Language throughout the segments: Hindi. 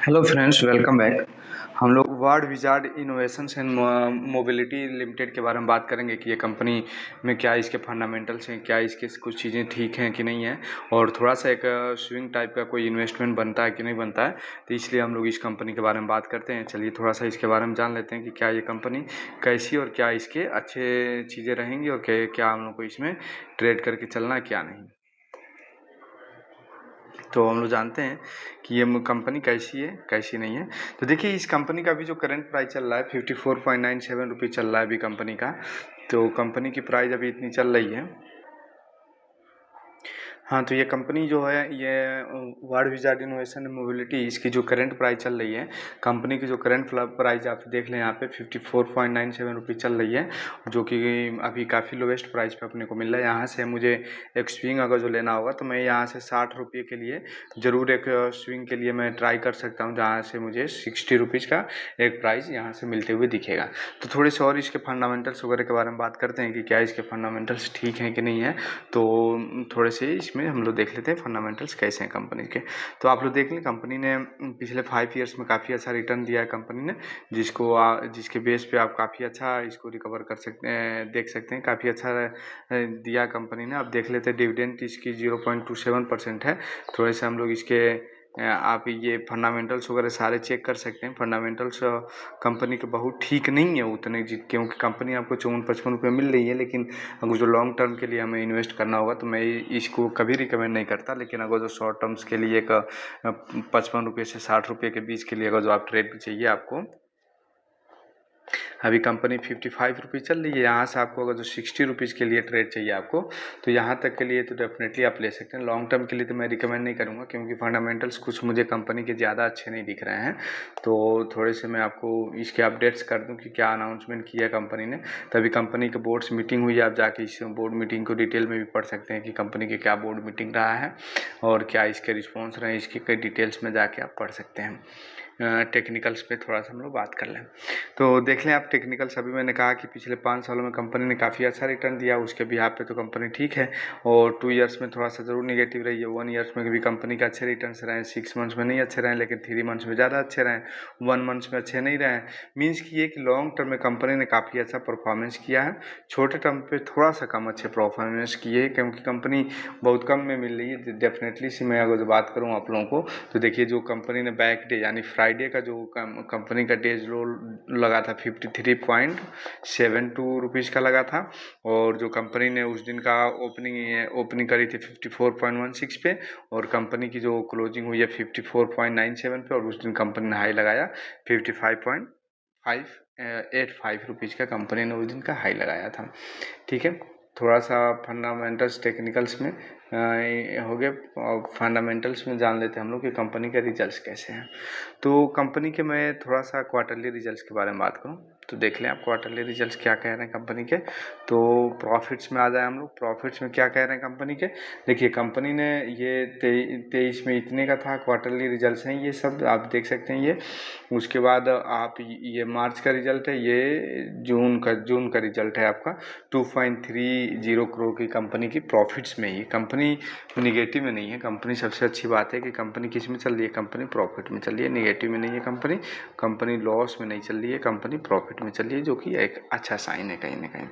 Hello friends, welcome back. हम लोग word wizard innovations and mobility limited के बारे में बात करेंगे कि ये कंपनी में क्या इसके फंडामेंटल्स हैं, क्या इसके कुछ चीज़ें ठीक हैं कि नहीं हैं, और थोड़ा सा एक स्विंग टाइप का कोई इन्वेस्टमेंट बनता है कि नहीं बनता है। तो इसलिए हम लोग इस कंपनी के बारे में बात करते हैं। चलिए थोड़ा सा इसके बारे में जान लेते हैं कि क्या ये कंपनी कैसी और क्या इसके अच्छे चीज़ें रहेंगी और क्या हम लोग को इसमें ट्रेड करके चलना है क्या नहीं। तो हम लोग जानते हैं कि ये कंपनी कैसी है कैसी नहीं है। तो देखिए, इस कंपनी का भी जो करंट प्राइस चल रहा है 54.97 रुपये चल रहा है अभी कंपनी का। तो कंपनी की प्राइस अभी इतनी चल रही है। हाँ, तो ये कंपनी जो है ये word wizard innovation and mobility, इसकी जो करंट प्राइस चल रही है, कंपनी की जो करंट प्राइस आप देख लें यहाँ पे 54.97 रुपये चल रही है, जो कि अभी काफ़ी लोवेस्ट प्राइस पे अपने को मिल रहा है। यहाँ से मुझे एक स्विंग अगर जो लेना होगा तो मैं यहाँ से 60 रुपये के लिए ज़रूर एक स्विंग के लिए मैं ट्राई कर सकता हूँ, जहाँ से मुझे 60 रुपीज़ का एक प्राइस यहाँ से मिलते हुए दिखेगा। तो थोड़े से और इसके फंडामेंटल्स वगैरह के बारे में बात करते हैं कि क्या इसके फंडामेंटल्स ठीक हैं कि नहीं है। तो थोड़े से इसमें हम लोग देख लेते हैं फंडामेंटल्स कैसे हैं कंपनी के। तो आप लोग देख लें, कंपनी ने पिछले 5 ईयर्स में काफ़ी अच्छा रिटर्न दिया है कंपनी ने, जिसके बेस पे आप काफ़ी अच्छा इसको रिकवर कर सकते हैं, देख सकते हैं काफ़ी अच्छा दिया कंपनी ने। आप देख लेते हैं डिविडेंड इसकी 0.27% है। थोड़े से हम लोग इसके आप ये फंडामेंटल्स वगैरह सारे चेक कर सकते हैं। फंडामेंटल्स कंपनी के बहुत ठीक नहीं है उतने, क्योंकि कंपनी आपको 54-55 रुपये मिल रही है, लेकिन अगर जो लॉन्ग टर्म के लिए हमें इन्वेस्ट करना होगा तो मैं इसको कभी रिकमेंड नहीं करता। लेकिन अगर जो शॉर्ट टर्म्स के लिए एक 55 रुपये से 60 रुपये के बीच के लिए अगर जो आप ट्रेड चाहिए आपको, अभी कंपनी 55 रुपीज़ चल रही है। यहाँ से आपको अगर जो 60 रुपीज़ के लिए ट्रेड चाहिए आपको, तो यहाँ तक के लिए तो डेफिनेटली आप ले सकते हैं। लॉन्ग टर्म के लिए तो मैं रिकमेंड नहीं करूँगा, क्योंकि फंडामेंटल्स कुछ मुझे कंपनी के ज़्यादा अच्छे नहीं दिख रहे हैं। तो थोड़े से मैं आपको इसके अपडेट्स कर दूँ कि क्या अनाउंसमेंट किया है कंपनी ने। तभी कंपनी के बोर्ड्स मीटिंग हुई है, आप जाके इस बोर्ड मीटिंग को डिटेल में भी पढ़ सकते हैं कि कंपनी के क्या बोर्ड मीटिंग रहा है और क्या इसके रिस्पॉन्स रहे, इसकी कई डिटेल्स में जाके आप पढ़ सकते हैं। टेक्निकल्स पे थोड़ा सा हम लोग बात कर लें तो देख लें आप टेक्निकल्स। अभी मैंने कहा कि पिछले 5 सालों में कंपनी ने काफ़ी अच्छा रिटर्न दिया, उसके बिहाफ पे तो कंपनी ठीक है। और 2 ईयर्स में थोड़ा सा ज़रूर नेगेटिव रही है। 1 ईयर्स में भी कंपनी के अच्छे रिटर्न्स रहे, 6 मंथ्स में नहीं अच्छे रहे, लेकिन 3 मंथ्स में ज़्यादा अच्छे रहे, 1 मंथ्स में अच्छे नहीं रहे। मीन्स कि ये कि लॉन्ग टर्म में कंपनी ने काफ़ी अच्छा परफॉर्मेंस किया है, छोटे टर्म पे थोड़ा सा कम अच्छे परफॉर्मेंस किए, क्योंकि कंपनी बहुत कम में मिल रही है। डेफिनेटली से मैं अगर बात करूँ आप लोगों को, तो देखिए जो कंपनी ने बैक डे यानी फ्राइडे का जो कंपनी का डेज रोल लगा था 53.72 रुपीज़ का लगा था, और जो कंपनी ने उस दिन का ओपनिंग करी थी 54.16 पे, और कंपनी की जो क्लोजिंग हुई है 54.97 पे, और उस दिन कंपनी ने हाई लगाया 55.585 रुपीज़ का कंपनी ने उस दिन का हाई लगाया था। ठीक है, थोड़ा सा फंडामेंटल्स टेक्निकल्स में हो गए, और फंडामेंटल्स में जान लेते हैं हम लोग कि कंपनी के रिजल्ट्स कैसे हैं। तो कंपनी के मैं थोड़ा सा क्वार्टरली रिजल्ट्स के बारे में बात करूं, तो देख लें आप क्वार्टरली रिजल्ट्स क्या कह रहे हैं कंपनी के। तो प्रॉफिट्स में आ जाए हम लोग, प्रॉफिट्स में क्या कह रहे हैं कंपनी के। देखिए, कंपनी ने ये 23 में इतने का था, क्वार्टरली रिजल्ट्स हैं ये सब आप देख सकते हैं ये। उसके बाद आप ये मार्च का रिजल्ट है, ये जून का रिजल्ट है आपका। 2.30 करोड़ की कंपनी की प्रॉफिट्स में ही, कंपनी निगेटिव में नहीं है। कंपनी सबसे अच्छी बात है कि कंपनी किस में चल रही है, कंपनी प्रॉफिट में चल रही है, निगेटिव में नहीं है कंपनी लॉस में नहीं चल रही है, कंपनी प्रॉफिट में चल रही है, जो कि एक अच्छा साइन है कहीं ना कहीं।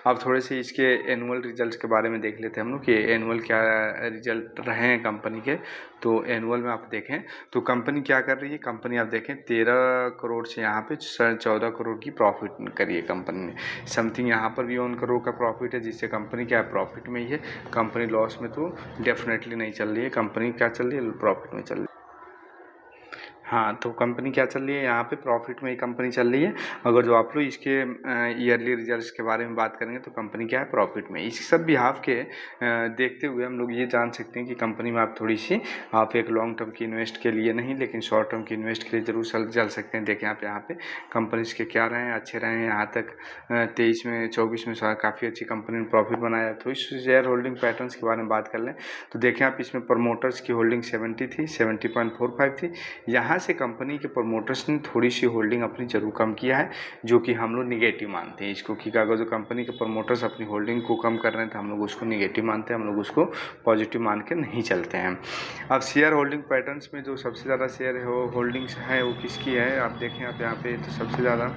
अब थोड़े से इसके एनुअल रिजल्ट्स के बारे में देख लेते हैं हम लोग कि एनुअल क्या रिजल्ट रहे हैं कंपनी के। तो एनुअल में आप देखें तो कंपनी क्या कर रही है, कंपनी आप देखें 13 करोड़ से यहाँ पे 14.5 करोड़ की प्रॉफिट करी है कंपनी ने। समथिंग यहाँ पर भी 1 करोड़ का प्रॉफिट है, जिससे कंपनी क्या प्रॉफिट में ही है। कंपनी लॉस में तो डेफिनेटली नहीं चल रही है, कंपनी क्या चल रही है, प्रॉफिट में चल रही है। हाँ, तो कंपनी क्या चल रही है, यहाँ पे प्रॉफिट में ही कंपनी चल रही है। अगर जो आप लोग इसके ईयरली रिजल्ट्स के बारे में बात करेंगे तो कंपनी क्या है, प्रॉफिट में। इस सब बिहाफ के देखते हुए हम लोग ये जान सकते हैं कि कंपनी में आप थोड़ी सी आप एक लॉन्ग टर्म की इन्वेस्ट के लिए नहीं, लेकिन शॉर्ट टर्म की इन्वेस्ट के लिए जरूर चल सकते हैं। देखें आप यहाँ पे कंपनीज के क्या रहे हैं, अच्छे रहे हैं। यहाँ तक 23 में 24 में काफ़ी अच्छी कंपनी ने प्रॉफिट बनाया। तो इस शेयर होल्डिंग पैटर्न्स के बारे में बात कर लें तो देखें आप, इसमें प्रमोटर्स की होल्डिंग 70 थी, 70.45 थी। यहाँ से कंपनी के प्रमोटर्स ने थोड़ी सी होल्डिंग अपनी जरूर कम किया है, जो कि हम लोग निगेटिव मानते हैं इसको, कि अगर जो कंपनी के प्रमोटर्स अपनी होल्डिंग को कम कर रहे हैं तो हम लोग उसको निगेटिव मानते हैं, हम लोग उसको पॉजिटिव मान के नहीं चलते हैं। अब शेयर होल्डिंग पैटर्न्स में जो सबसे ज़्यादा शेयर होल्डिंग्स है वो किसकी है, आप देखें आप यहाँ पे तो सबसे ज़्यादा,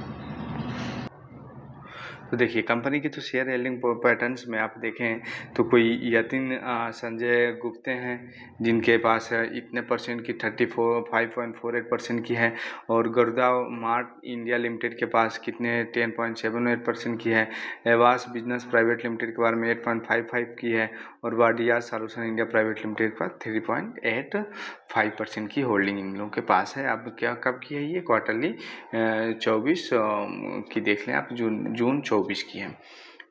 तो देखिए कंपनी की तो शेयर होल्डिंग पैटर्न्स में आप देखें तो कोई यतिन संजय गुप्ते हैं जिनके पास इतने परसेंट की 5.48% की है, और गुड़गांव मार्ट इंडिया लिमिटेड के पास कितने 10.78% की है, एवास बिजनेस प्राइवेट लिमिटेड के बारे में 8.55 की है, और Wadia solution India private limited के पास 3.85% की होल्डिंग इन लोगों के पास है। अब क्या कब की है ये, क्वार्टरली 24 की देख लें आप, जून 24 की है।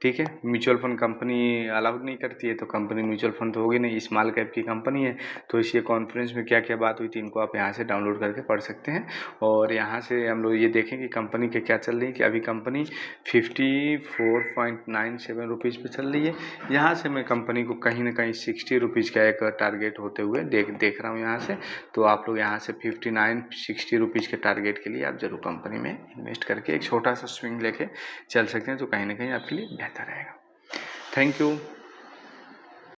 ठीक है, म्यूचुअल फंड कंपनी अलाउड नहीं करती है, तो कंपनी म्यूचुअल फंड तो होगी नहीं, स्मॉल कैप की कंपनी है, तो इसलिए कॉन्फ्रेंस में क्या क्या बात हुई थी इनको आप यहाँ से डाउनलोड करके पढ़ सकते हैं। और यहाँ से हम लोग ये देखें कि कंपनी के क्या चल रही है, कि अभी कंपनी 54.97 रुपीज़ पर चल रही है। यहाँ से मैं कंपनी को कहीं ना कहीं 60 रुपीज़ का एक टारगेट होते हुए देख रहा हूँ यहाँ से, तो आप लोग यहाँ से 59-60 रुपीज़ के टारगेट के लिए आप जरूर कंपनी में इन्वेस्ट करके एक छोटा सा स्विंग लेके चल सकते हैं, तो कहीं ना कहीं आपके लिए बेहतर रहेगा। Thank you.